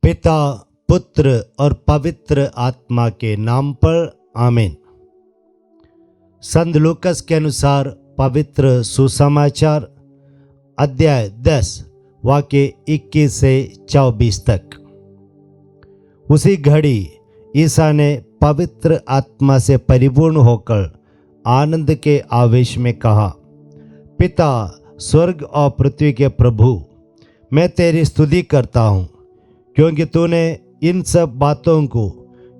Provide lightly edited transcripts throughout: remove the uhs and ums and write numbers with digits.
पिता, पुत्र और पवित्र आत्मा के नाम पर आमीन। संत लूकस के अनुसार पवित्र सुसमाचार अध्याय 10 वाक्य 21 से 24 तक। उसी घड़ी ईसा ने पवित्र आत्मा से परिपूर्ण होकर आनंद के आवेश में कहा, पिता, स्वर्ग और पृथ्वी के प्रभु, मैं तेरी स्तुति करता हूँ, क्योंकि तूने इन सब बातों को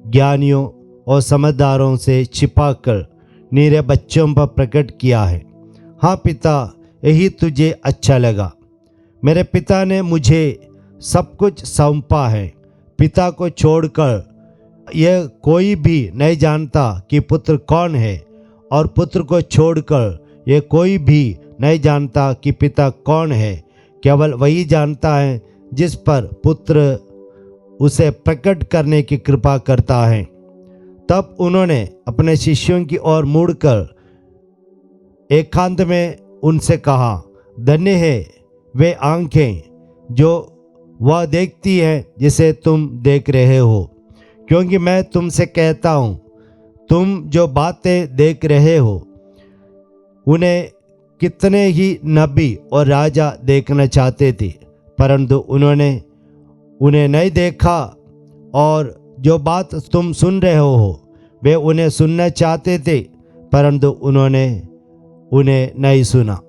ज्ञानियों और समझदारों से छिपाकर निरे बच्चों पर प्रकट किया है। हाँ पिता, यही तुझे अच्छा लगा। मेरे पिता ने मुझे सब कुछ सौंपा है। पिता को छोड़कर यह कोई भी नहीं जानता कि पुत्र कौन है, और पुत्र को छोड़कर यह कोई भी नहीं जानता कि पिता कौन है। केवल वही जानता है जिस पर पुत्र उसे प्रकट करने की कृपा करता है। तब उन्होंने अपने शिष्यों की ओर मुड़कर एकांत में उनसे कहा, धन्य है वे आंखें जो वह देखती हैं जिसे तुम देख रहे हो, क्योंकि मैं तुमसे कहता हूँ, तुम जो बातें देख रहे हो उन्हें कितने ही नबी और राजा देखना चाहते थे, परंतु उन्होंने उन्हें नहीं देखा, और जो बात तुम सुन रहे हो वे उन्हें सुनना चाहते थे, परंतु उन्होंने उन्हें नहीं सुना।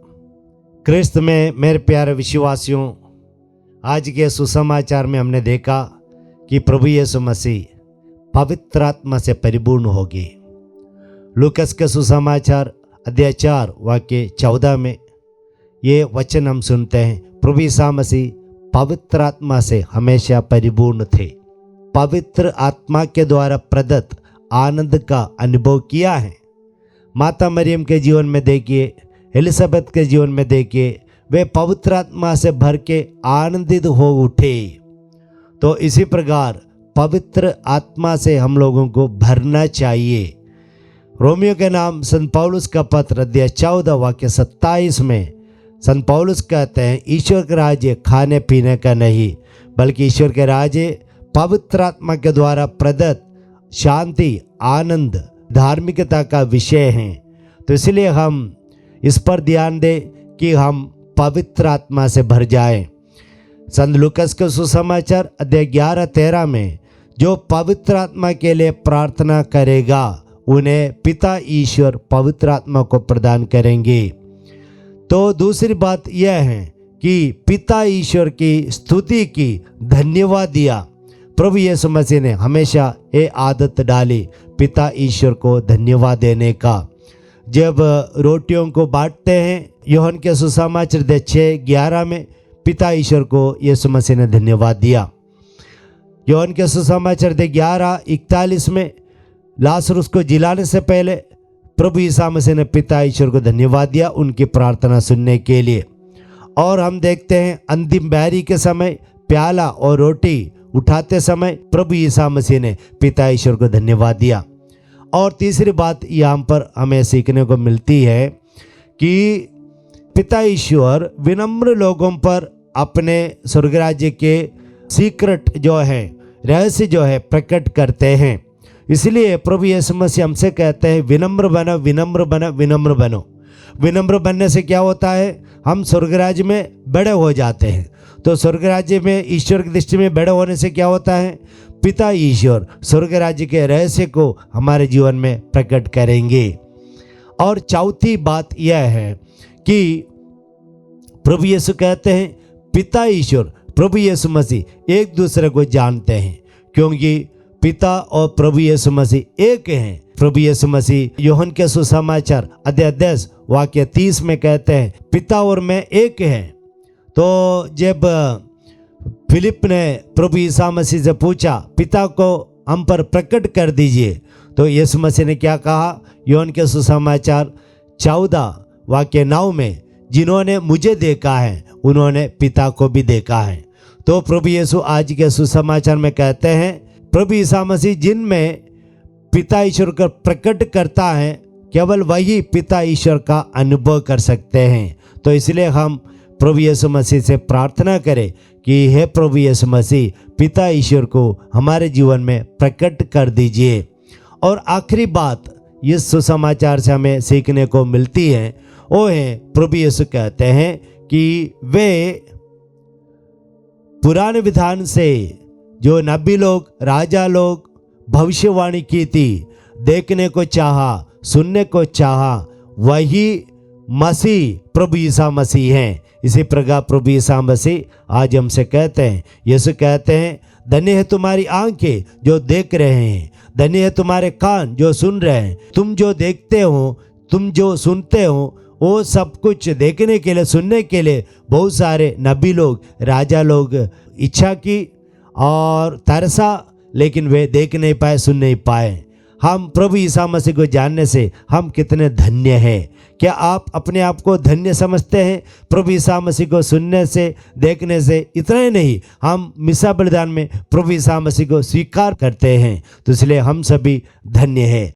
क्रिस्त में मेरे प्यारे विश्वासियों, आज के सुसमाचार में हमने देखा कि प्रभु यीशु मसीह पवित्र आत्मा से परिपूर्ण हो गए। लूकस के सुसमाचार अध्याय 4 वाक्य 14 में ये वचन हम सुनते हैं, प्रभु यीशु मसीह पवित्र आत्मा से हमेशा परिपूर्ण थे। पवित्र आत्मा के द्वारा प्रदत्त आनंद का अनुभव किया है। माता मरियम के जीवन में देखिए, एलिजाबेथ के जीवन में देखिए, वे पवित्र आत्मा से भर के आनंदित हो उठे। तो इसी प्रकार पवित्र आत्मा से हम लोगों को भरना चाहिए। रोमियो के नाम संत पौलुस का पत्र अध्याय 14 वाक्य 27 में संत पौलुस कहते हैं, ईश्वर का राज्य खाने पीने का नहीं, बल्कि ईश्वर के राज्य पवित्र आत्मा के द्वारा प्रदत्त शांति, आनंद, धार्मिकता का विषय है। तो इसलिए हम इस पर ध्यान दें कि हम पवित्र आत्मा से भर जाएं। संत लूकस के सुसमाचार अध्याय 11-13 में जो पवित्र आत्मा के लिए प्रार्थना करेगा उन्हें पिता ईश्वर पवित्र आत्मा को प्रदान करेंगे। तो दूसरी बात यह है कि पिता ईश्वर की स्तुति की, धन्यवाद दिया। प्रभु यीशु मसीह ने हमेशा ये आदत डाली पिता ईश्वर को धन्यवाद देने का। जब रोटियों को बांटते हैं, यूहन्ना के सुसमाचार 6:11 में पिता ईश्वर को यीशु मसीह ने धन्यवाद दिया। यूहन्ना के सुसमाचार 11:41 में लाजरुस को जिलाने से पहले प्रभु यीशु मसीह ने पिता ईश्वर को धन्यवाद दिया उनकी प्रार्थना सुनने के लिए। और हम देखते हैं अंतिम बैरी के समय प्याला और रोटी उठाते समय प्रभु यीशु मसीह ने पिता ईश्वर को धन्यवाद दिया। और तीसरी बात यहाँ पर हमें सीखने को मिलती है कि पिता ईश्वर विनम्र लोगों पर अपने स्वर्ग राज्य के सीक्रेट जो है, रहस्य जो है प्रकट करते हैं। इसलिए प्रभु यीशु मसीह हमसे कहते हैं, विनम्र बनो, विनम्र बनो, विनम्र बनो। विनम्र बनने से क्या होता है? हम स्वर्ग राज्य में बड़े हो जाते हैं। तो स्वर्ग राज्य में ईश्वर की दृष्टि में बड़े होने से क्या होता है? पिता ईश्वर स्वर्ग राज्य के रहस्य को हमारे जीवन में प्रकट करेंगे। और चौथी बात यह है कि प्रभु यीशु कहते हैं, पिता ईश्वर प्रभु यीशु मसीह एक दूसरे को जानते हैं, क्योंकि पिता और प्रभु यीशु मसीह एक हैं। प्रभु यीशु मसीह यूहन्ना के सुसमाचार अध्याय 10 वाक्य 30 में कहते हैं, पिता और मैं एक हैं। तो जब फिलिप ने प्रभु यीशु मसीह से पूछा, पिता को हम पर प्रकट कर दीजिए, तो यीशु मसीह ने क्या कहा? यूहन्ना के सुसमाचार 14 वाक्य 9 में, जिन्होंने मुझे देखा है उन्होंने पिता को भी देखा है। तो प्रभु यीशु आज के सुसमाचार में कहते हैं, प्रभु यीशु मसीह जिनमें पिता ईश्वर को प्रकट करता है, केवल वही पिता ईश्वर का अनुभव कर सकते हैं। तो इसलिए हम प्रभु यीशु मसीह से प्रार्थना करें कि हे प्रभु यीशु मसीह, पिता ईश्वर को हमारे जीवन में प्रकट कर दीजिए। और आखिरी बात इस सुसमाचार से हमें सीखने को मिलती है, वो है प्रभु यीशु कहते हैं कि वे पुराने विधान से जो नबी लोग, राजा लोग भविष्यवाणी की थी, देखने को चाहा, सुनने को चाहा, वही मसीह प्रभु ईसा मसीह हैं। इसी प्रकार प्रभु ईसा मसीह आज हमसे कहते हैं, यीशु कहते हैं, धन्य है तुम्हारी आंखें जो देख रहे हैं, धन्य है तुम्हारे कान जो सुन रहे हैं। तुम जो देखते हो, तुम जो सुनते हो, वो सब कुछ देखने के लिए, सुनने के लिए बहुत सारे नबी लोग, राजा लोग इच्छा की और तरसा, लेकिन वे देख नहीं पाए, सुन नहीं पाए। हम प्रभु ईसा मसीह को जानने से हम कितने धन्य हैं। क्या आप अपने आप को धन्य समझते हैं? प्रभु ईसा मसीह को सुनने से, देखने से इतना ही नहीं, हम मिसा बलिदान में प्रभु ईसा मसीह को स्वीकार करते हैं, तो इसलिए हम सभी धन्य हैं।